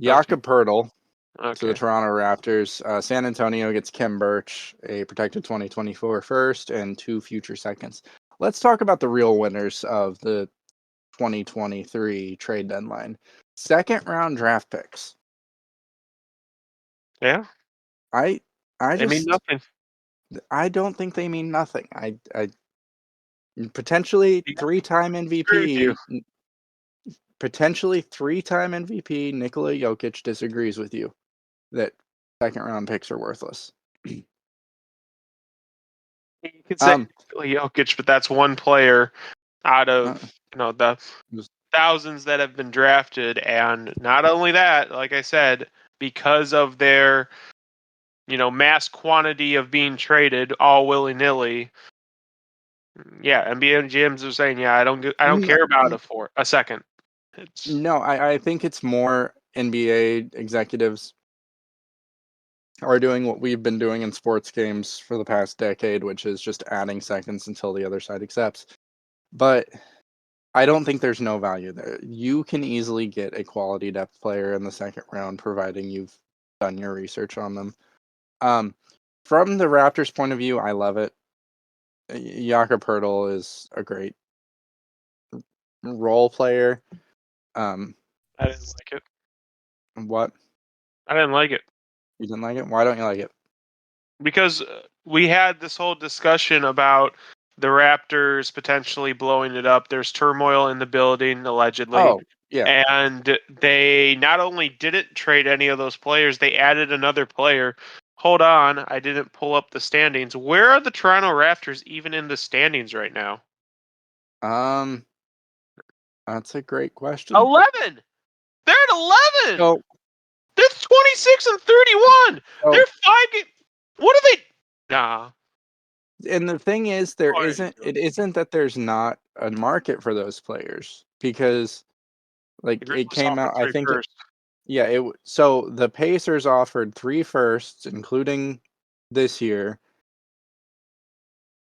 Jakob Poeltl to the Okay. Toronto Raptors. San Antonio gets Khem Birch, a protected 2024 first, and 2 future seconds. Let's talk about the real winners of the 2023 trade deadline. Second round draft picks. Yeah. I They mean just nothing. I don't think they mean nothing. I potentially Yeah, three-time agree with you. MVP, potentially 3-time MVP Nikola Jokic disagrees with you that second round picks are worthless. You could say Um, Jokic, but that's one player out of the just- thousands that have been drafted, and not only that, like I said, because of their mass quantity of being traded all willy nilly. Yeah, NBA GMs are saying, yeah, I don't care about it for a second. no, I think it's more NBA executives are doing what we've been doing in sports games for the past decade, which is just adding seconds until the other side accepts. But I don't think there's no value there. You can easily get a quality depth player in the second round, providing you've done your research on them. From the Raptors' point of view, I love it. Jakob Poeltl is a great role player. I didn't like it. What? I didn't like it. You didn't like it? Why don't you like it? Because we had this whole discussion about the Raptors potentially blowing it up. There's turmoil in the building, allegedly. Oh, yeah. And they not only didn't trade any of those players, they added another player. Hold on, I didn't pull up the standings. Where are the Toronto Raptors even in the standings right now? That's a great question. 11! They're at 11! So, They're 26 and 31! They're 5 What are they? Nah. And the thing is, it isn't that there's not a market for those players, because it came out, I think so the Pacers offered 3 firsts, including this year,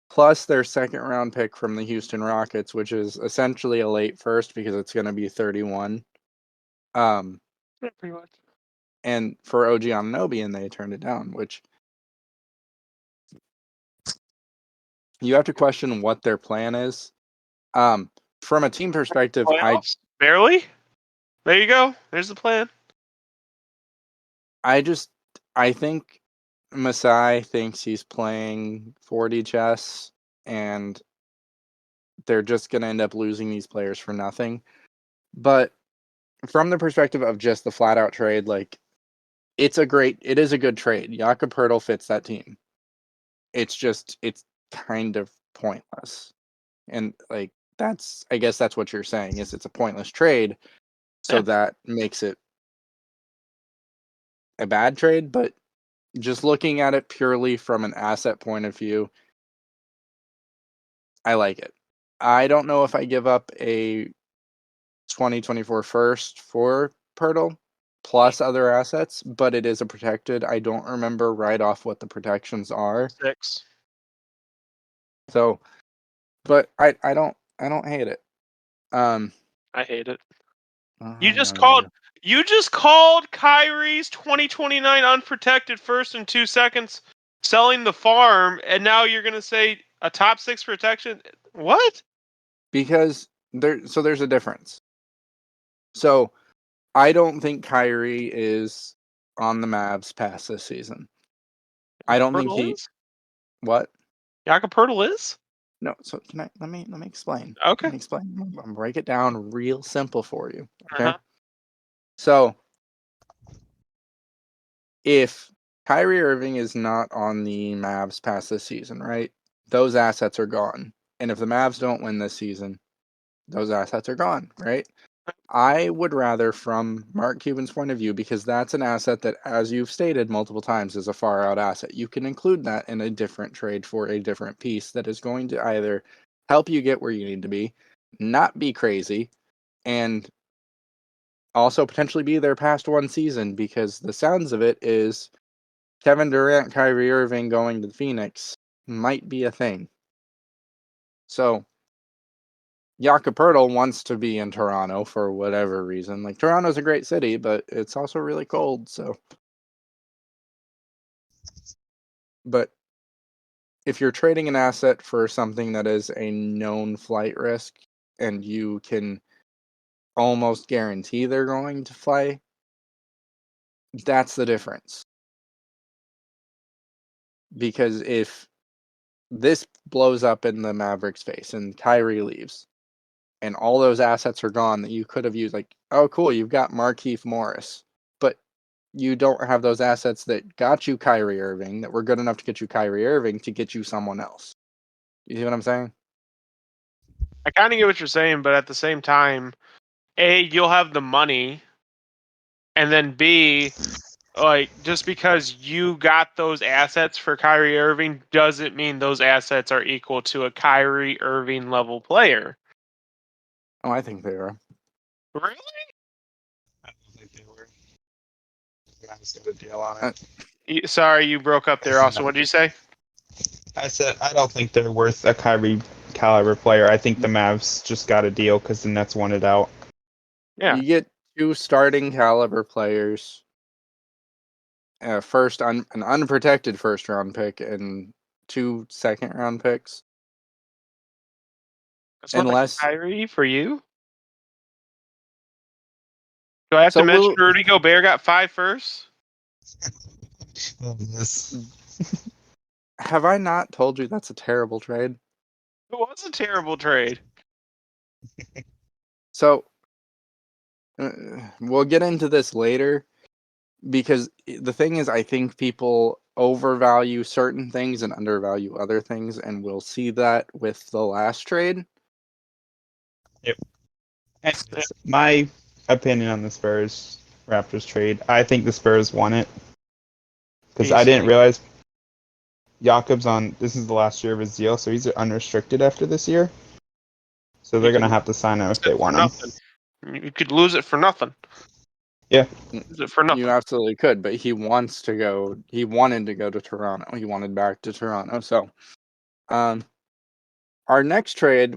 plus their second round pick from the Houston Rockets, which is essentially a late first because it's going to be 31. Yeah, pretty much. And for OG Anunoby, and they turned it down, which you have to question what their plan is. From a team perspective, barely. There you go. There's the plan. I think Masai thinks he's playing 4D chess, and they're just going to end up losing these players for nothing. But from the perspective of just the flat out trade, it is a good trade. Jakob Poeltl fits that team. It's kind of pointless. And I guess that's what you're saying, is it's a pointless trade. So that makes it a bad trade, but just looking at it purely from an asset point of view, I like it. I don't know if I give up a 2024 first for Poeltl plus other assets, but it is a protected. I don't remember right off what the protections are. 6. So, but I don't hate it. I hate it. You You just called Kyrie's 2029 unprotected first and 2 seconds selling the farm, and now you're gonna say a top 6 protection? What? Because there's a difference. So I don't think Kyrie is on the Mavs past this season. I don't think he is? What? Jakob Poeltl is? No, so let me explain. Okay. Let me explain. I'm gonna break it down real simple for you. Okay. Uh-huh. So if Kyrie Irving is not on the Mavs past this season, right? Those assets are gone. And if the Mavs don't win this season, those assets are gone, right? I would rather, from Mark Cuban's point of view, because that's an asset that, as you've stated multiple times, is a far out asset. You can include that in a different trade for a different piece that is going to either help you get where you need to be, not be crazy, and also potentially be there past one season, because the sounds of it is Kevin Durant, Kyrie Irving going to Phoenix might be a thing. So Jakob Poeltl wants to be in Toronto for whatever reason. Like, Toronto's a great city, but it's also really cold, so. But if you're trading an asset for something that is a known flight risk and you can almost guarantee they're going to play, that's the difference. Because if this blows up in the Mavericks' face and Kyrie leaves and all those assets are gone that you could have used, like, oh, cool, you've got Markieff Morris, but you don't have those assets that got you Kyrie Irving, that were good enough to get you Kyrie Irving, to get you someone else. You see what I'm saying? I kind of get what you're saying, but at the same time, A, you'll have the money, and then B, like, just because you got those assets for Kyrie Irving doesn't mean those assets are equal to a Kyrie Irving level player. Oh, I think they are. Really? I don't think they were. I just got a deal on it. Sorry, you broke up there, Austin. What did you say? I said I don't think they're worth a Kyrie caliber player. I think the Mavs just got a deal because the Nets wanted out. Yeah. You get 2 starting caliber players, an unprotected first round pick, and 2 second round picks. That's not Unless Kyrie for you. Do I have to mention Rudy Gobert got 5 firsts? Have I not told you that's a terrible trade? It was a terrible trade. So we'll get into this later, because the thing is, I think people overvalue certain things and undervalue other things, and we'll see that with the last trade. Yep. Anyways, my opinion on the Spurs Raptors trade, I think the Spurs won it because I didn't realize Jakob's this is the last year of his deal, so he's unrestricted after this year. So they're going to have to sign him if they want him. You could lose it for nothing. Yeah. Lose it for nothing. You absolutely could, but he wants to go. He wanted to go to Toronto. He wanted back to Toronto. So, our next trade